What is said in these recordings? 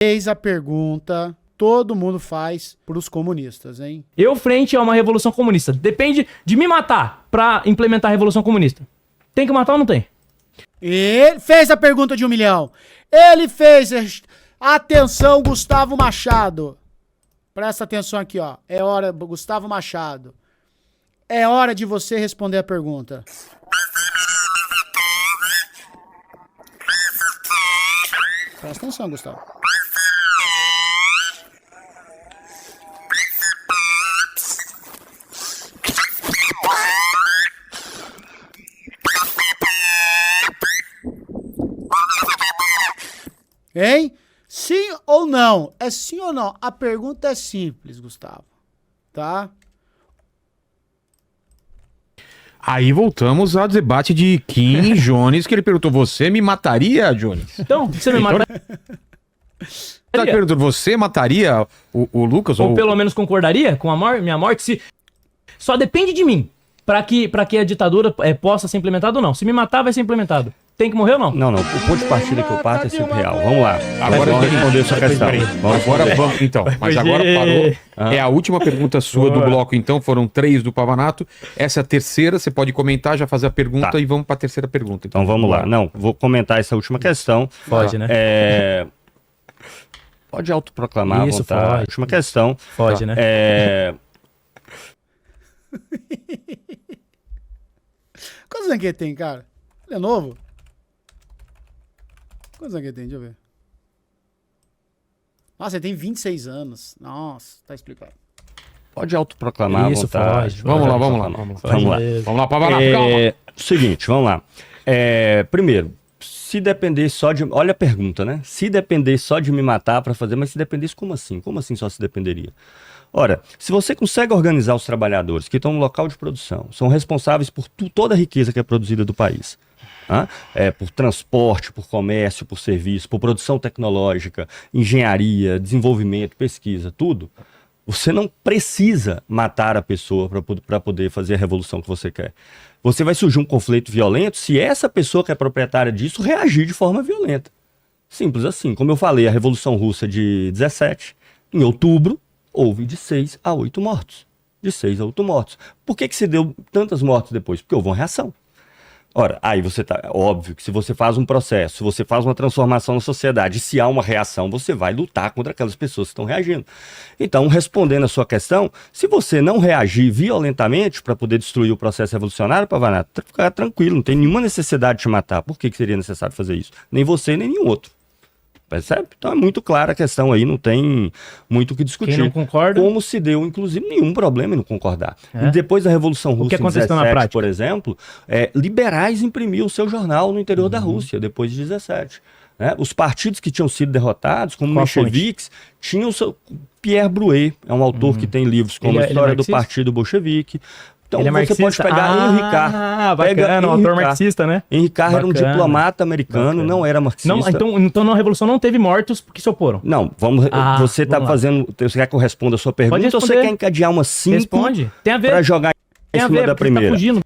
Fez a pergunta, todo mundo faz pros comunistas, hein? Eu frente a uma revolução comunista. Depende de me matar pra implementar a revolução comunista. Tem que matar ou não tem? Ele fez a pergunta de 1 milhão. Ele fez. Atenção, Gustavo Machado. Presta atenção aqui, ó. É hora, Gustavo Machado. É hora de você responder a pergunta. Presta atenção, Gustavo. Hein? Sim ou não? É sim ou não? A pergunta é simples, Gustavo. Tá? Aí voltamos ao debate de Kim Jones, que ele perguntou, você me mataria, Jones? Então, você me mata. Tá perguntando, você mataria o Lucas? Ou pelo menos concordaria com a minha morte? Se... Só depende de mim pra que a ditadura possa ser implementada ou não. Se me matar, vai ser implementado. Tem que morrer ou não? Não. O ponto de partida que eu parto é sempre real. Vamos lá. Agora vamos responder sua questão. Agora vamos. Então, mas agora parou. É a última pergunta sua do bloco, então. Foram 3 do Pavanato. Essa é a terceira. Você pode comentar, já fazer a pergunta e vamos para a terceira pergunta. Então vamos lá. Não, vou comentar essa última questão. Pode, né? Pode autoproclamar Isso, à vontade. pode. Última questão. Pode, né? Quantos anos que ele tem, cara? Ele é novo? Quantos anos que ele tem? Deixa eu ver. Nossa, ele tem 26 anos. Nossa, tá explicado. Pode autoproclamar Isso, à vontade. pode. Vamos lá. Vamos lá, Pavanato, calma. Seguinte, vamos lá. Primeiro, se depender só de... Olha a pergunta, né? Se depender só de me matar para fazer, mas se dependesse, como assim? Como assim só se dependeria? Ora, se você consegue organizar os trabalhadores que estão no local de produção, são responsáveis por toda a riqueza que é produzida do país, por transporte, por comércio, por serviço, por produção tecnológica, engenharia, desenvolvimento, pesquisa, tudo, você não precisa matar a pessoa para poder fazer a revolução que você quer. Você vai surgir um conflito violento se essa pessoa que é proprietária disso reagir de forma violenta. Simples assim. Como eu falei, a Revolução Russa de 17, em outubro, houve de 6 a 8 mortos. De 6 a 8 mortos. Por que se deu tantas mortes depois? Porque houve uma reação. Ora, aí você tá... Óbvio que se você faz um processo, se você faz uma transformação na sociedade, se há uma reação, você vai lutar contra aquelas pessoas que estão reagindo. Então, respondendo a sua questão, se você não reagir violentamente para poder destruir o processo revolucionário, Pavanato, ficar tranquilo, não tem nenhuma necessidade de te matar. Por que seria necessário fazer isso? Nem você, nem nenhum outro. Percebe? Então é muito clara a questão aí, não tem muito o que discutir. Quem não concorda? Como se deu, inclusive, nenhum problema em não concordar. E depois da Revolução Russa, que aconteceu em na 17, prática? por exemplo, liberais imprimiam seu jornal no interior da Rússia, depois de 17. Né? Os partidos que tinham sido derrotados, como mencheviques, tinham o seu... Pierre Brouet, é um autor que tem livros como a História do Partido Bolchevique. Então ele é você pode pegar Henri Carr. Bacana, um autor marxista, né? Henri Carr era um diplomata americano, não era marxista. Não, então na Revolução não teve mortos porque se oporam. Não, você está fazendo... Você quer que eu responda a sua pergunta ou você quer encadear umas 5 Responde. Tem a ver. para jogar em cima da primeira? Tá fugindo.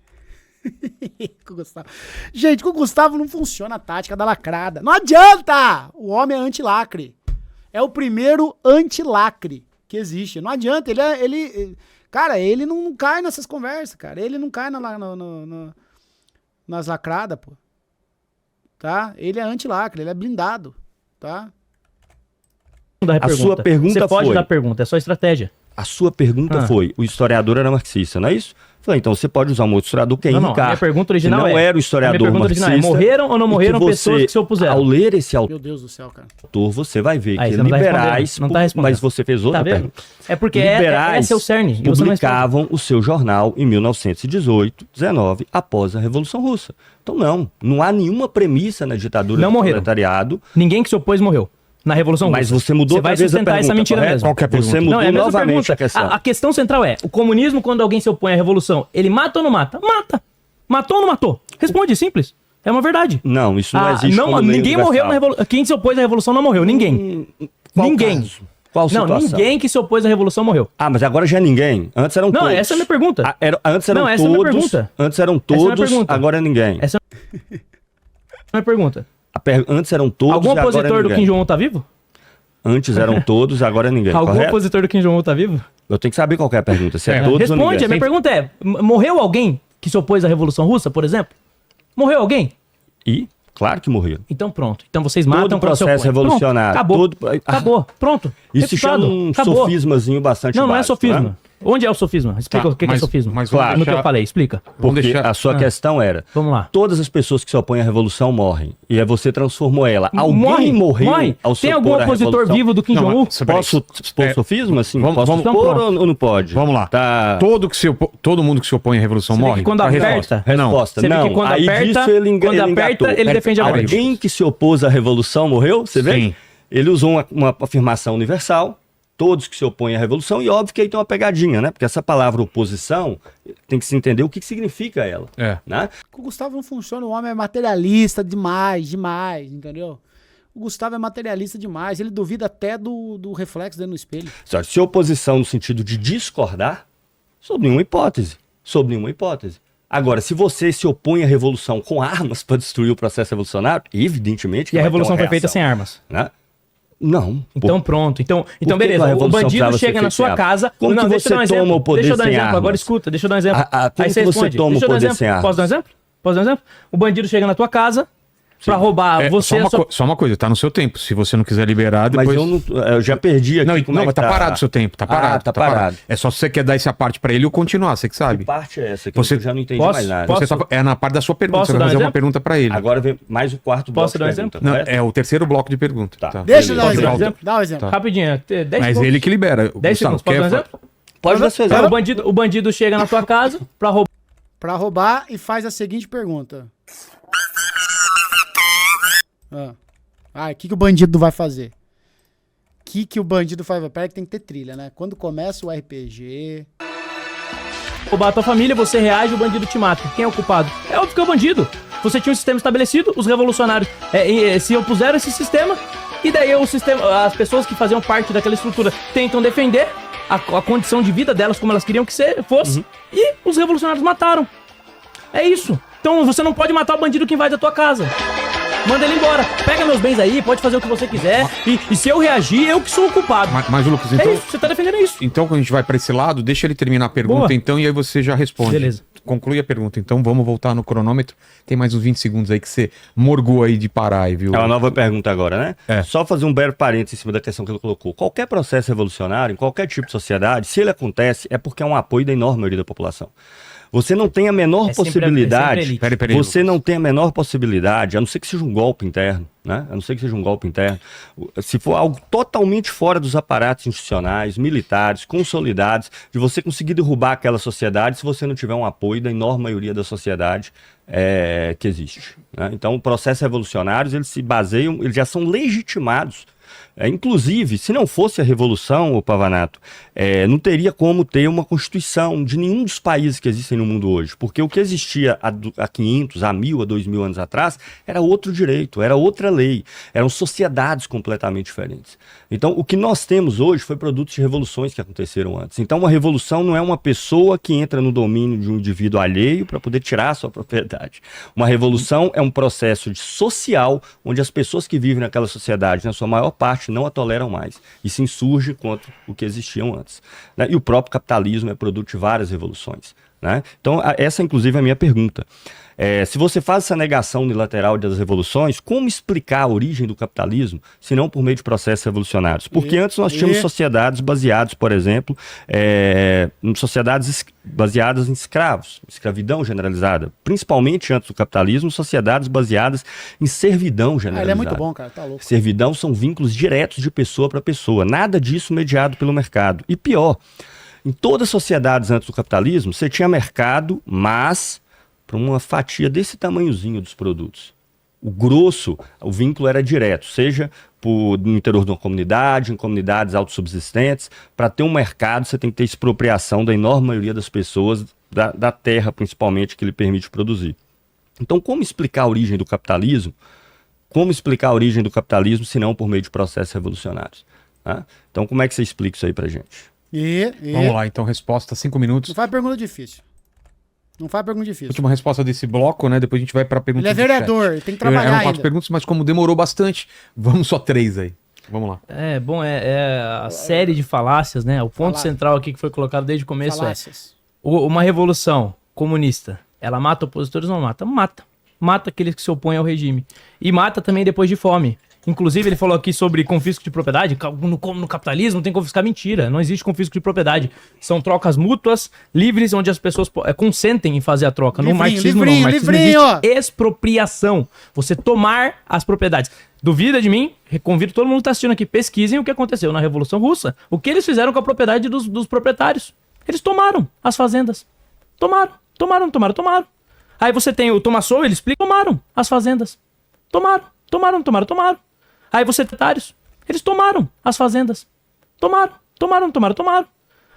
Com o Gustavo. Gente, com o Gustavo não funciona a tática da lacrada. Não adianta! O homem é anti-lacre. É o primeiro anti-lacre que existe. Não adianta, cara, ele não cai nessas conversas, cara. Ele não cai nas lacradas, pô. Tá? Ele é anti-lacre, ele é blindado, tá? A sua pergunta Você pode foi... dar pergunta, é só estratégia. A sua pergunta foi, o historiador era marxista, não é isso? Falei, então você pode usar um outro historiador que é Henri Carr. Minha pergunta original não era o historiador marxista. Morreram ou não morreram pessoas que se opuseram? Ao ler esse Meu Deus do céu, cara. autor, você vai ver que não liberais... Não tá respondendo. Mas você fez outra pergunta. É porque liberais esse é o cerne. publicavam o seu jornal em 1918, 19, após a Revolução Russa. Então não há nenhuma premissa na ditadura do proletariado. Ninguém que se opôs morreu. Na Revolução Russa. Mas você mudou outra vez a pergunta, essa mentira correto? mesmo. Qual que é a pergunta? Você mudou é a mesma novamente pergunta. a questão. A questão central é, o comunismo, quando alguém se opõe à revolução, ele mata ou não mata? Mata. Matou ou não matou? Responde, simples. É uma verdade. Não, isso não existe. Não, ninguém morreu na revolução. Quem se opôs à revolução não morreu. Ninguém. Ninguém. Caso? Qual situação? Não, ninguém que se opôs à revolução morreu. Mas agora já é ninguém. Antes eram todos. Não, essa é a minha pergunta. Antes eram essa é a minha pergunta. Antes eram todos, agora é ninguém. Essa é a minha pergunta. Antes eram todos, Algum e agora opositor é do ninguém. Kim Jong-un tá vivo? Antes eram todos, agora é ninguém. Algum Correto? opositor do Kim Jong-un tá vivo? Eu tenho que saber qual que é a pergunta. Se é todos ou Responde, ninguém. a minha pergunta é, morreu alguém que se opôs à Revolução Russa, por exemplo? Morreu alguém? E, claro que morreu. Então pronto. Então vocês matam Todo quando se processo opõem. revolucionário. Acabou. Todo... Acabou. Pronto. Isso se Refutado. chama um Acabou. sofismazinho bastante Não, não é básico, sofisma. né? Onde é o sofisma? Explica Tá, o que é mas- sofisma. mas Claro. vamos No que eu deixar- falei, explica. Vamos Porque deixar... a sua questão era, Vamos lá. todas as pessoas que se opõem à revolução morrem. E aí você transformou ela. Alguém Morre, morreu morre. ao se Tem opor algum à opositor revolução? vivo do Kim Não, Jong-un? mas- peraí. Posso expor sofisma? Assim? vamos- Posso vamos- expor Então, ou não pode? Vamos lá. Tá. Todo mundo que se opõe à revolução Você vê morre? que quando Pra aperta- resposta. Não. Resposta, Você vê não. que quando Aí aperta- disso ele quando aperta, engatou. ele defende a verdade. Alguém que se opôs à revolução morreu? Você vê? Sim. Ele usou uma afirmação universal, todos que se opõem à revolução, e óbvio que aí tem uma pegadinha, né? Porque essa palavra oposição tem que se entender o que significa ela. É. Né? Com o Gustavo não funciona, o homem é materialista demais, entendeu? O Gustavo é materialista demais, ele duvida até do reflexo dentro do espelho. Se oposição no sentido de discordar, sob nenhuma hipótese. Sob nenhuma hipótese. Agora, se você se opõe à revolução com armas para destruir o processo revolucionário, evidentemente que E a vai ter revolução uma foi feita reação, sem armas. né? Não. Então pronto. Então que que a beleza. O revolução bandido precisava chega ser na sua feita sem casa. Como que deixa eu você dar um exemplo. toma o poder Deixa eu dar um sem exemplo. Agora armas? escuta, deixa eu dar um exemplo. Como Aí você que você responde. toma Deixa eu o dar um poder exemplo. sem armas? Posso dar um exemplo? Posso dar um exemplo? O bandido chega na tua casa pra roubar É, você. só uma coisa, tá no seu tempo. Se você não quiser liberar, depois... Mas eu já perdi aqui. Não, como é mas que tá parado o seu tempo, tá parado. tá parado. É só se você quer dar essa parte pra ele ou continuar, você que Que sabe. parte é essa? Que Você- eu já não entendi Posso? mais nada. Posso? Você é na parte da sua pergunta, Posso você vai dar um fazer uma exemplo? pergunta pra ele. Agora vem mais o quarto bloco. Posso dar um de exemplo? pergunta, Não, correto? é o terceiro bloco de pergunta. Tá. Deixa eu dar um Posso dar um exemplo. exemplo? Dá um exemplo. Rapidinho. 10 Mas segundos. ele que libera. 10 segundos. Posso dar um exemplo? Pode dar seu Então, exemplo. o bandido chega na tua casa pra roubar. Pra roubar e faz a seguinte pergunta. O que o bandido vai fazer? O que o bandido faz? Peraí que tem que ter trilha, né? Quando começa o RPG... roubar a tua família, você reage, o bandido te mata. Quem é o culpado? É óbvio que é o bandido. Você tinha um sistema estabelecido, os revolucionários se opuseram a esse sistema, e daí o sistema, as pessoas que faziam parte daquela estrutura tentam defender a condição de vida delas como elas queriam que fosse, e os revolucionários mataram. É isso. Então você não pode matar o bandido que invade a tua casa. Manda ele embora. Pega meus bens aí, pode fazer o que você quiser, e se eu reagir, eu que sou o culpado. Mas, Lucas, É então... isso, você tá defendendo isso. Então, quando a gente vai pra esse lado, deixa ele terminar a pergunta, Boa. então, e aí você já responde. Beleza. Conclui a pergunta. Então, vamos voltar no cronômetro. Tem mais uns 20 segundos aí que você morgou aí de parar aí, viu? É uma nova pergunta agora, né? É. Só fazer um breve parênteses em cima da questão que ele colocou. Qualquer processo revolucionário, em qualquer tipo de sociedade, se ele acontece, é porque é um apoio da enorme maioria da população. Você não tem a menor É sempre possibilidade. elite. Peraí, Você Lucas. não tem a menor possibilidade, a não ser que seja um golpe interno, né? A não ser que seja um golpe interno. Se for algo totalmente fora dos aparatos institucionais, militares, consolidados, de você conseguir derrubar aquela sociedade se você não tiver um apoio da enorme maioria da sociedade que existe, né? Então, processos revolucionários, eles se baseiam, eles já são legitimados. Inclusive, se não fosse a Revolução, o Pavanato, não teria como ter uma Constituição de nenhum dos países que existem no mundo hoje. Porque o que existia há 500, há 1000, há 2000 anos atrás, era outro direito, era outra lei, eram sociedades completamente diferentes. Então, o que nós temos hoje foi produto de revoluções que aconteceram antes. Então, uma revolução não é uma pessoa que entra no domínio de um indivíduo alheio para poder tirar a sua propriedade. Uma revolução é um processo social onde as pessoas que vivem naquela sociedade, na sua maior parte, não a toleram mais e se insurge contra o que existiam antes, né? E o próprio capitalismo é produto de várias revoluções, né? Então, essa inclusive é a minha pergunta. Se você faz essa negação unilateral das revoluções, como explicar a origem do capitalismo, se não por meio de processos revolucionários? Porque antes nós tínhamos sociedades baseadas, por exemplo, em sociedades baseadas em escravos, escravidão generalizada. Principalmente antes do capitalismo, sociedades baseadas em servidão generalizada. Ele é muito bom, cara, tá louco. Servidão são vínculos diretos de pessoa para pessoa. Nada disso mediado pelo mercado. E pior, em todas as sociedades antes do capitalismo, você tinha mercado, mas para uma fatia desse tamanhozinho dos produtos. O grosso, o vínculo era direto, seja no interior de uma comunidade, em comunidades autossubsistentes. Para ter um mercado, você tem que ter expropriação da enorme maioria das pessoas, da terra principalmente, que lhe permite produzir. Então, como explicar a origem do capitalismo? Como explicar a origem do capitalismo, se não por meio de processos revolucionários? Tá? Então, como é que você explica isso aí pra gente? Vamos lá, então, resposta, 5 minutos. Não faz pergunta difícil. Não faz pergunta difícil. Última resposta desse bloco, né? Depois a gente vai pra pergunta Ele é do chat. vereador, ele tem que trabalhar Eram 4 ainda. perguntas, mas como demorou bastante, vamos só 3 aí. Vamos lá. É a série de falácias, né? O ponto central aqui que foi colocado desde o começo Falácias. uma revolução comunista, ela mata opositores ou não mata? Mata. Mata aqueles que se opõem ao regime. E mata também depois de fome. Inclusive, ele falou aqui sobre confisco de propriedade. No capitalismo tem que confiscar. Mentira, não existe confisco de propriedade. São trocas mútuas, livres, onde as pessoas consentem em fazer a troca. No marxismo, não. No marxismo existe expropriação. Você tomar as propriedades. Duvida de mim? Convido todo mundo que está assistindo aqui. Pesquisem o que aconteceu na Revolução Russa. O que eles fizeram com a propriedade dos proprietários. Eles tomaram as fazendas. Tomaram. Aí você tem o Thomas Sowell, ele explica. Tomaram as fazendas. Tomaram. Aí você tem eles tomaram as fazendas. Tomaram.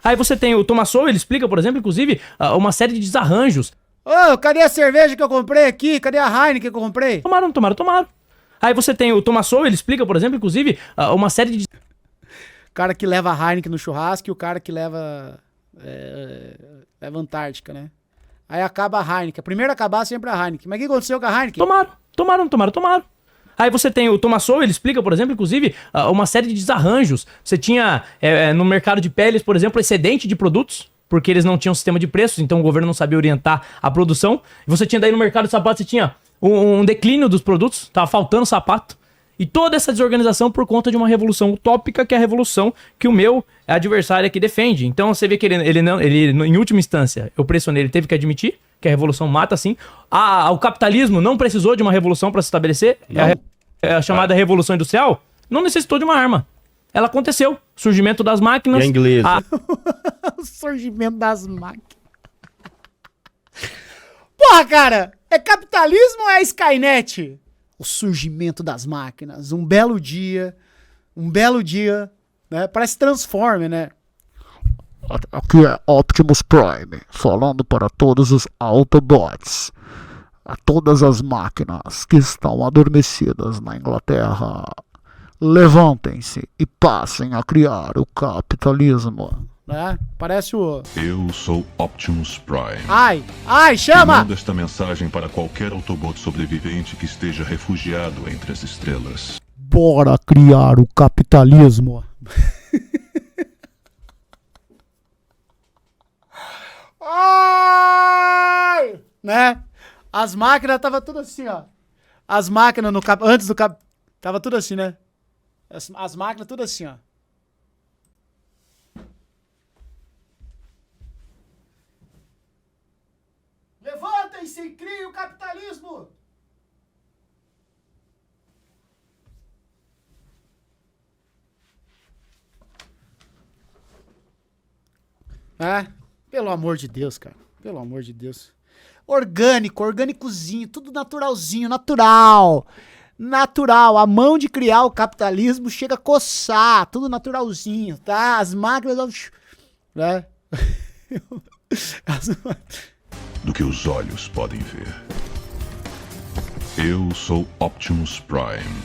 Aí você tem o Thomas Sowell, ele explica, por exemplo, inclusive, uma série de desarranjos. Cadê a cerveja que eu comprei aqui? Cadê a Heineken que eu comprei? Tomaram. Aí você tem o Thomas Sowell, ele explica, por exemplo, inclusive, uma série de... O cara que leva a Heineken no churrasco e o cara que leva Antártica, né? Aí acaba a Heineken. Primeiro acabar sempre a Heineken. Mas o que aconteceu com a Heineken? Tomaram. Aí você tem o Thomas Sowell, ele explica, por exemplo, inclusive, uma série de desarranjos. Você tinha, no mercado de peles, por exemplo, excedente de produtos, porque eles não tinham sistema de preços, então o governo não sabia orientar a produção. Você tinha daí no mercado de sapatos, você tinha um declínio dos produtos, tava faltando sapato. E toda essa desorganização por conta de uma revolução utópica, que é a revolução que o meu adversário aqui defende. Então você vê que ele em última instância, eu pressionei, ele teve que admitir que a revolução mata sim. O capitalismo não precisou de uma revolução para se estabelecer. A chamada Revolução Industrial não necessitou de uma arma. Ela aconteceu. Surgimento das máquinas. E a inglesa. O surgimento das máquinas. Porra, cara! É capitalismo ou é Skynet? O surgimento das máquinas. Um belo dia, né? Parece Transformer, né? Aqui é Optimus Prime, falando para todos os Autobots, a todas as máquinas que estão adormecidas na Inglaterra. Levantem-se e passem a criar o capitalismo. Né? Parece o... Eu sou Optimus Prime. Ai, chama! Manda esta mensagem para qualquer Autobot sobrevivente que esteja refugiado entre as estrelas. Bora criar o capitalismo. Ai! Né? As máquinas tava tudo assim, ó. As máquinas antes do tava tudo assim, né? As máquinas tudo assim, ó. Levantem-se e criem o capitalismo! Pelo amor de Deus, cara. Pelo amor de Deus. Orgânicozinho, tudo naturalzinho, natural. A mão de criar o capitalismo chega a coçar, tudo naturalzinho, tá? As máquinas... Né? Do que os olhos podem ver. Eu sou Optimus Prime.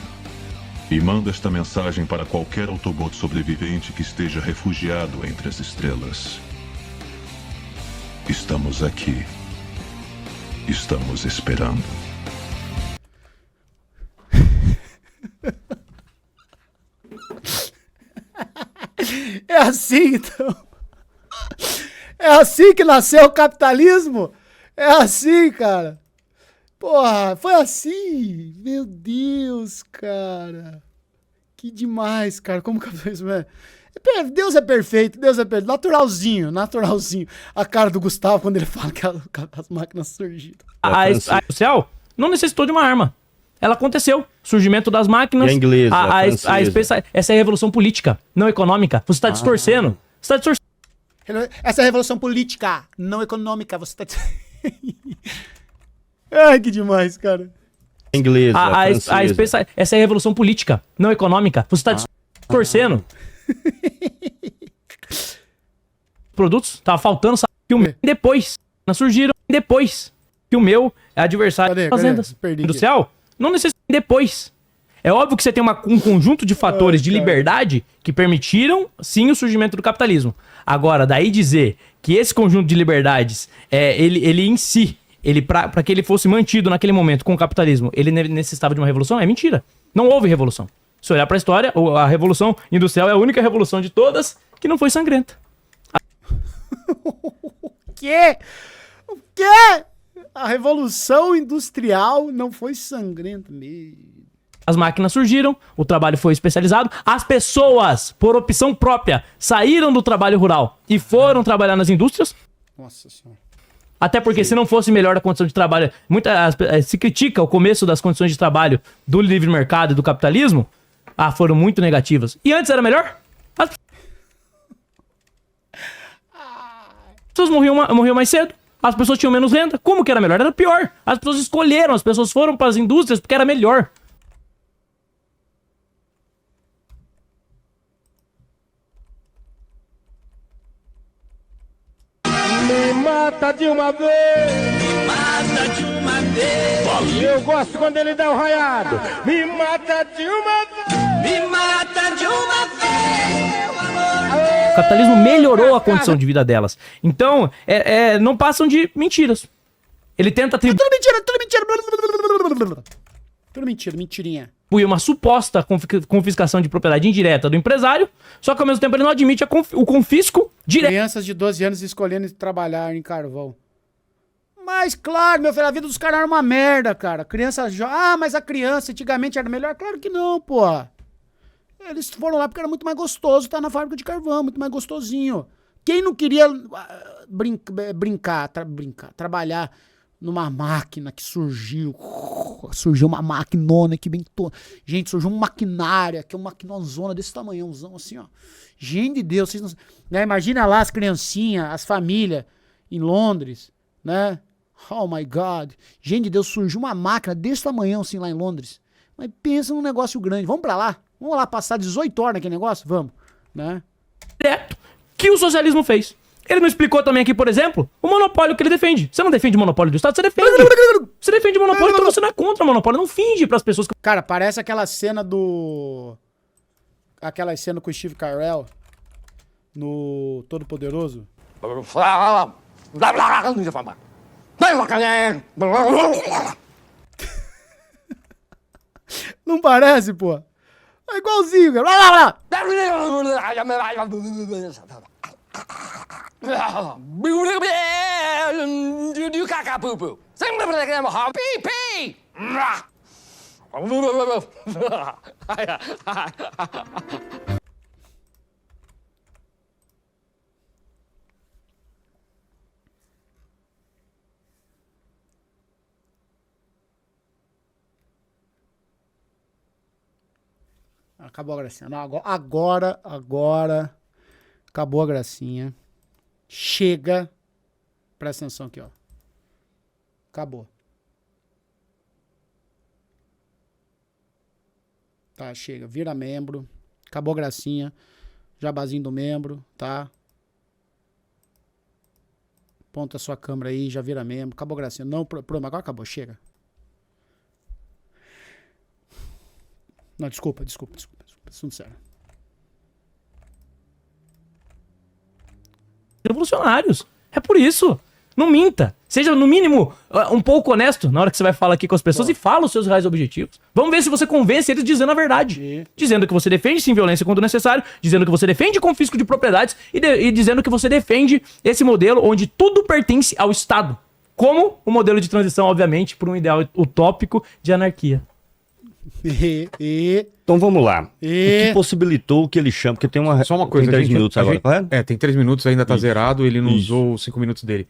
E manda esta mensagem para qualquer Autobot sobrevivente que esteja refugiado entre as estrelas. Estamos aqui. Estamos esperando. É assim, então. É assim que nasceu o capitalismo? É assim, cara. Porra, foi assim. Meu Deus, cara. Que demais, cara. Como o capitalismo é... Deus é perfeito. Naturalzinho. A cara do Gustavo quando ele fala que as máquinas surgiram. A industrial não necessitou de uma arma. Ela aconteceu. Surgimento das máquinas. E a inglesa, essa é a revolução política, não econômica. Você está distorcendo. Essa é a revolução política, não econômica. Você tá... Ai, que demais, cara. Inglesa, essa é a revolução política, não econômica. Você está distorcendo. Produtos, tava faltando depois, surgiram depois que o meu adversário fazendas industrial não necessita depois. É óbvio que você tem um conjunto de fatores de liberdade que permitiram sim o surgimento do capitalismo. Agora, daí dizer que esse conjunto de liberdades ele em si, para que ele fosse mantido naquele momento com o capitalismo, ele necessitava de uma revolução, é mentira. Não houve revolução. Se olhar pra história, a Revolução Industrial é a única revolução de todas que não foi sangrenta. O quê? O quê? A Revolução Industrial não foi sangrenta mesmo. As máquinas surgiram, o trabalho foi especializado, as pessoas, por opção própria, saíram do trabalho rural e foram trabalhar nas indústrias. Nossa senhora. Até porque se não fosse melhor a condição de trabalho, se critica o começo das condições de trabalho do livre mercado e do capitalismo, foram muito negativas. E antes era melhor? As pessoas morriam mais cedo, as pessoas tinham menos renda. Como que era melhor? Era pior. As pessoas escolheram, as pessoas foram para as indústrias porque era melhor. Me mata de uma vez. Me mata de uma vez. Eu gosto quando ele dá o raiado. Me mata de uma vez. Me mata de uma vez. O capitalismo melhorou a condição de vida delas. Então, não passam de mentiras. Ele tenta atribuir Tudo mentira, tudo mentira. Tudo mentira, mentirinha. uma suposta confiscação de propriedade indireta do empresário, só que ao mesmo tempo ele não admite o confisco direto. Crianças de 12 anos escolhendo trabalhar em carvão. Mas, claro, meu filho, a vida dos caras era uma merda, cara. Criança... mas a criança antigamente era melhor? Claro que não, pô. Eles foram lá porque era muito mais gostoso estar na fábrica de carvão, muito mais gostosinho. Quem não queria trabalhar numa máquina que surgiu uma maquinona que bem... Gente, surgiu uma maquinária, que é uma maquinonzona desse tamanhãozão, assim, ó. Gente de Deus, vocês não... Né? Imagina lá as criancinhas, as famílias em Londres, né? Oh my God. Gente de Deus, surgiu uma máquina desse tamanhão, assim, lá em Londres. Mas pensa num negócio grande. Vamos pra lá? Vamos lá passar 18 horas naquele negócio? Vamos, né? Direto que o socialismo fez. Ele não explicou também aqui, por exemplo, o monopólio que ele defende. Você não defende o monopólio do Estado, você defende. Você defende o monopólio, então você não é contra o monopólio. Não finge pras pessoas que... Cara, parece aquela cena do... Aquela cena com o Steve Carell no Todo Poderoso. Não parece, pô? É igualzinho, cara. Acabou a gracinha. Não, agora acabou a gracinha. Chega. Presta atenção aqui, ó. Acabou. Tá, chega. Vira membro. Acabou a gracinha. Jabazinho do membro, tá? Ponta a sua câmera aí, já vira membro. Acabou a gracinha. Não, problema. Agora acabou. Chega. Não, desculpa. Assunto sério. Revolucionários. É por isso. Não minta. Seja, no mínimo, um pouco honesto na hora que você vai falar aqui com as pessoas e fala os seus reais objetivos. Vamos ver se você convence eles dizendo a verdade. Dizendo que você defende, sim, violência quando necessário, dizendo que você defende confisco de propriedades e dizendo que você defende esse modelo onde tudo pertence ao Estado. Como o modelo de transição, obviamente, por um ideal utópico de anarquia. Então vamos lá. O que possibilitou o que ele chama? Porque tem uma. Só uma coisa, tem 3 minutos agora, correto? Tem 3 minutos, ainda tá zerado, ele não usou os 5 minutos dele.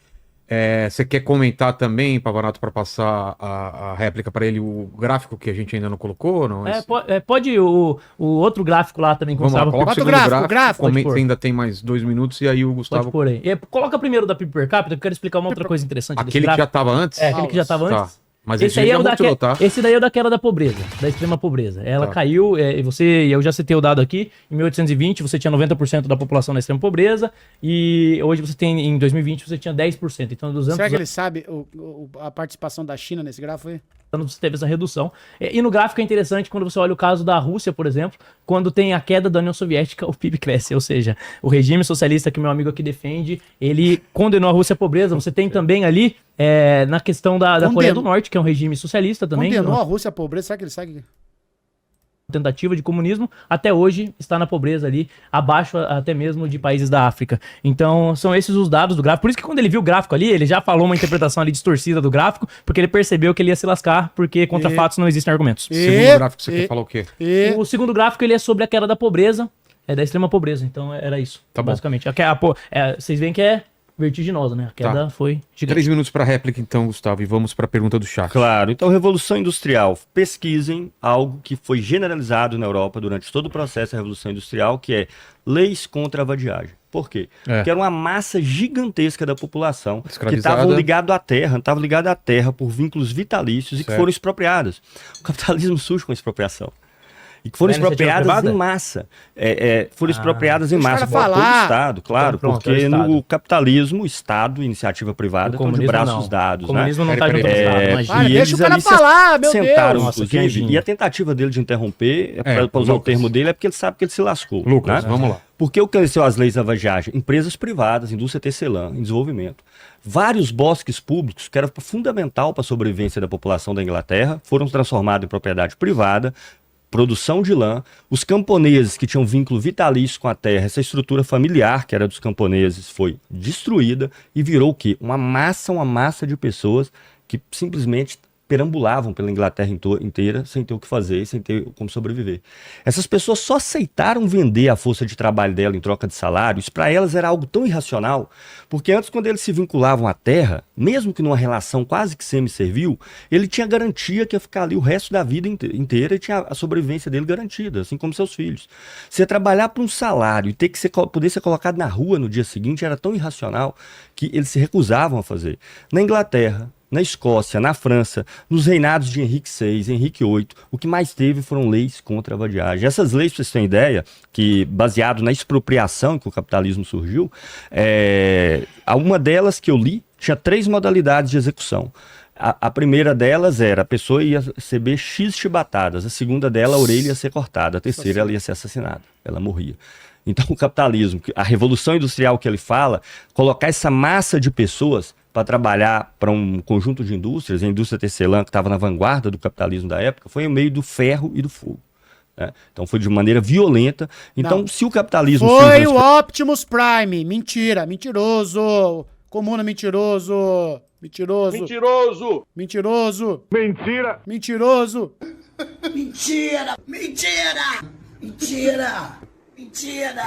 Você quer comentar também, Pavanato, para passar a réplica para ele, o gráfico que a gente ainda não colocou? Não? Pode o outro gráfico lá também que Vamos lá, coloca o segundo gráfico. Pode ainda tem mais 2 minutos e aí o Gustavo... Pode pôr aí. Coloca primeiro da PIB per capita, que eu quero explicar uma outra coisa interessante. Aquele que já estava antes? Aquele que já estava antes. Mas esse aí já mostrou, tá? Esse daí é o da queda da pobreza, da extrema pobreza. Ela caiu, eu já citei o dado aqui, em 1820 você tinha 90% da população na extrema pobreza, e hoje você tem, em 2020, você tinha 10%. Então, 200 Será que ele sabe a participação da China nesse gráfico aí? Você teve essa redução. E no gráfico é interessante quando você olha o caso da Rússia, por exemplo, quando tem a queda da União Soviética, o PIB cresce. Ou seja, o regime socialista que meu amigo aqui defende, ele condenou a Rússia à pobreza. Você tem também ali, na questão da Coreia do Norte, que é um regime socialista também. Condenou a Rússia à pobreza, será que ele sabe? tentativa de comunismo, até hoje está na pobreza ali, abaixo até mesmo de países da África. Então, são esses os dados do gráfico. Por isso que quando ele viu o gráfico ali, ele já falou uma interpretação ali distorcida do gráfico, porque ele percebeu que ele ia se lascar, porque contra fatos não existem argumentos. Segundo gráfico, você quer falar o quê? O segundo gráfico, ele é sobre a queda da pobreza, da extrema pobreza. Então, era isso, Tá bom. basicamente. Vocês veem que é vertiginosa, né? A queda foi gigante. 3 minutos para réplica, então, Gustavo, e vamos para a pergunta do chat. Claro, então Revolução Industrial, pesquisem algo que foi generalizado na Europa durante todo o processo da Revolução Industrial, que é leis contra a vadiagem. Por quê? Porque era uma massa gigantesca da população que Escravizada. estavam ligados à terra por vínculos vitalícios e que foram expropriadas. O capitalismo surge com expropriação. E que foram expropriadas em massa. Foram expropriadas em massa por todo o Estado, claro, Então, pronto, porque é o Estado. no capitalismo, Estado e iniciativa privada estão de braços dados. O comunismo não está Peraí, junto com o Estado, peraí. imagina. Para, E deixa eles o cara ali se falar, meu sentaram, Deus. Nossa, que inclusive, anjinho. e a tentativa dele de interromper, para usar o Lucas. termo dele, é porque ele sabe que ele se lascou. Lucas, né? vamos lá. Por que aconteceu as leis da vadiagem? Empresas privadas, indústria tecelã, em desenvolvimento. Vários bosques públicos, que era fundamental para a sobrevivência da população da Inglaterra, foram transformados em propriedade privada, produção de lã. Os camponeses que tinham vínculo vitalício com a terra, essa estrutura familiar que era dos camponeses foi destruída e virou o quê? Uma massa de pessoas que simplesmente perambulavam pela Inglaterra inteira sem ter o que fazer, sem ter como sobreviver. Essas pessoas só aceitaram vender a força de trabalho dela em troca de salário. Isso para elas era algo tão irracional, porque antes, quando eles se vinculavam à terra, mesmo que numa relação quase que semi-servil, ele tinha garantia que ia ficar ali o resto da vida inteira e tinha a sobrevivência dele garantida, assim como seus filhos. Você trabalhar por um salário e ter que poder ser colocado na rua no dia seguinte era tão irracional que eles se recusavam a fazer. Na Inglaterra, na Escócia, na França, nos reinados de Henrique VI, Henrique VIII, o que mais teve foram leis contra a vadiagem. Essas leis, para vocês terem ideia, que baseado na expropriação que o capitalismo surgiu, uma delas que eu li tinha 3 modalidades de execução. A primeira delas era a pessoa ia receber X chibatadas, a segunda dela a orelha ia ser cortada, a terceira ela ia ser assassinada, ela morria. Então o capitalismo, a revolução industrial que ele fala, colocar essa massa de pessoas para trabalhar para um conjunto de indústrias, a indústria tecelã que estava na vanguarda do capitalismo da época, foi no meio do ferro e do fogo. Né? Então foi de maneira violenta. Então, Não. se o capitalismo... Foi o Optimus Prime. Mentira, mentiroso. Comuna mentiroso. Mentiroso. Mentiroso! Mentiroso. Mentira! Mentiroso. Mentira! Mentira! Mentira! Mentira!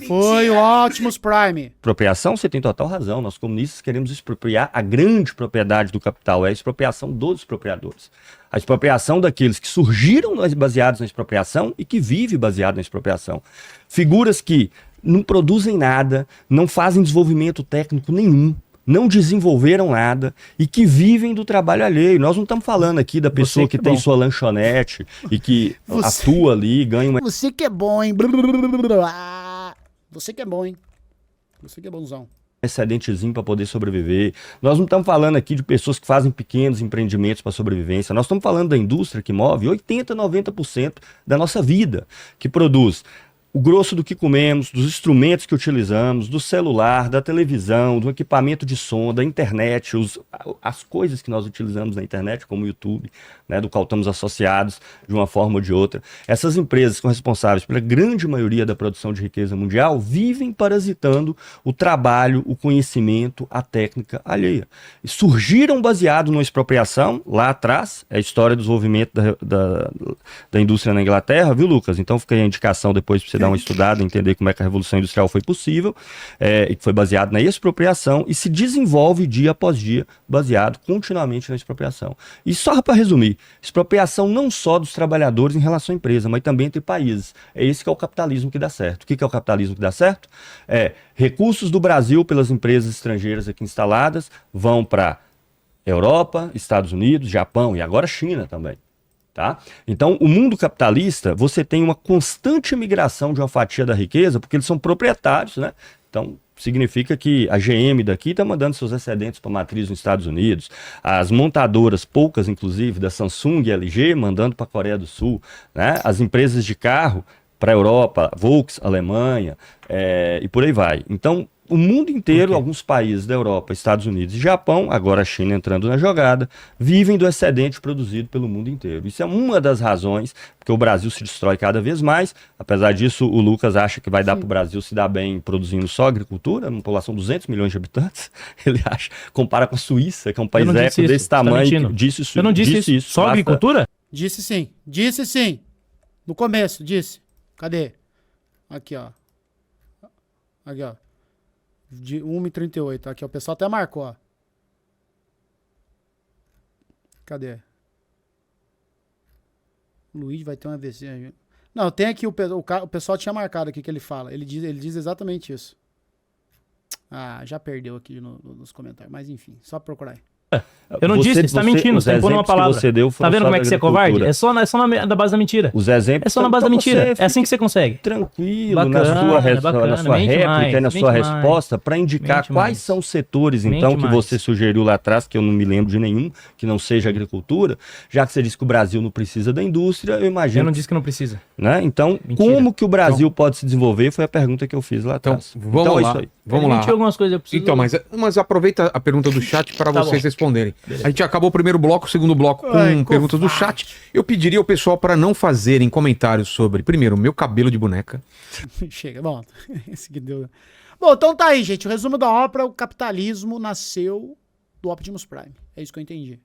Foi o Optimus Prime. Expropriação, você tem total razão. Nós comunistas queremos expropriar a grande propriedade do capital, é a expropriação dos expropriadores. A expropriação daqueles que surgiram baseados na expropriação e que vivem baseado na expropriação. Figuras que não produzem nada, não fazem desenvolvimento técnico nenhum, não desenvolveram nada e que vivem do trabalho alheio. Nós não estamos falando aqui da pessoa que tem sua lanchonete e que atua ali, ganha uma... Você que é bom, hein? Ah, você que é bom, hein? Você que é bonzão. excedentezinho para poder sobreviver. Nós não estamos falando aqui de pessoas que fazem pequenos empreendimentos para sobrevivência. Nós estamos falando da indústria que move 80%, 90% da nossa vida, que produz o grosso do que comemos, dos instrumentos que utilizamos, do celular, da televisão, do equipamento de som, da internet, as coisas que nós utilizamos na internet, como o YouTube, né, do qual estamos associados de uma forma ou de outra. Essas empresas que são responsáveis pela grande maioria da produção de riqueza mundial vivem parasitando o trabalho, o conhecimento, a técnica alheia. E surgiram baseado numa expropriação, lá atrás, é a história do desenvolvimento da indústria na Inglaterra, viu, Lucas? Então fica aí a indicação depois para você dar uma estudada, entender como é que a Revolução Industrial foi possível, e que foi baseado na expropriação e se desenvolve dia após dia baseado continuamente na expropriação. E só para resumir, expropriação não só dos trabalhadores em relação à empresa, mas também entre países. É esse que é o capitalismo que dá certo. O que é o capitalismo que dá certo? Recursos do Brasil pelas empresas estrangeiras aqui instaladas vão para Europa, Estados Unidos, Japão e agora China também. Tá? Então, o mundo capitalista, você tem uma constante migração de uma fatia da riqueza, porque eles são proprietários, né? Então, significa que a GM daqui está mandando seus excedentes para a matriz nos Estados Unidos, as montadoras, poucas inclusive, da Samsung e LG, mandando para a Coreia do Sul, né? As empresas de carro para a Europa, Volks, Alemanha, e por aí vai. Então, o mundo inteiro, alguns países da Europa, Estados Unidos e Japão, agora a China entrando na jogada, vivem do excedente produzido pelo mundo inteiro. Isso é uma das razões, porque o Brasil se destrói cada vez mais. Apesar disso, o Lucas acha que vai dar para o Brasil se dar bem produzindo só agricultura, uma população de 200 milhões de habitantes. Ele acha, compara com a Suíça, que é um país eco desse tamanho. Eu não disse isso. Só agricultura? Disse sim. Disse sim. No começo, disse. Cadê? Aqui, ó. Aqui, ó. De 1h38. Aqui, ó. O pessoal até marcou, ó. Cadê? O Luiz vai ter uma AVC. Não, tem aqui o pessoal tinha marcado aqui que ele fala. Ele diz exatamente isso. Ah, já perdeu aqui nos comentários. Mas enfim, só procurar aí. Eu não disse, você tá mentindo, você tá impondo uma palavra. Tá vendo como é que você é covarde? É só na base da mentira. Os exemplos é só na base da mentira. É assim que você consegue. Tranquilo, bacana, na sua réplica e na sua resposta, para indicar quais são os setores, então, que você sugeriu lá atrás, que eu não me lembro de nenhum, que não seja agricultura, já que você disse que o Brasil não precisa da indústria, eu imagino... Eu não disse que não precisa. Né? Então, como que o Brasil pode se desenvolver, foi a pergunta que eu fiz lá atrás. Vamos lá. É isso aí. Vamos lá. Algumas coisas, eu preciso... Então, mas aproveita a pergunta do chat para vocês responderem. Beleza. A gente acabou o primeiro bloco, o segundo bloco com perguntas do chat. Eu pediria ao pessoal para não fazerem comentários sobre, primeiro, o meu cabelo de boneca. Chega, bom. Esse que deu. Bom, então tá aí, gente. O resumo da ópera, o capitalismo nasceu do Optimus Prime. É isso que eu entendi.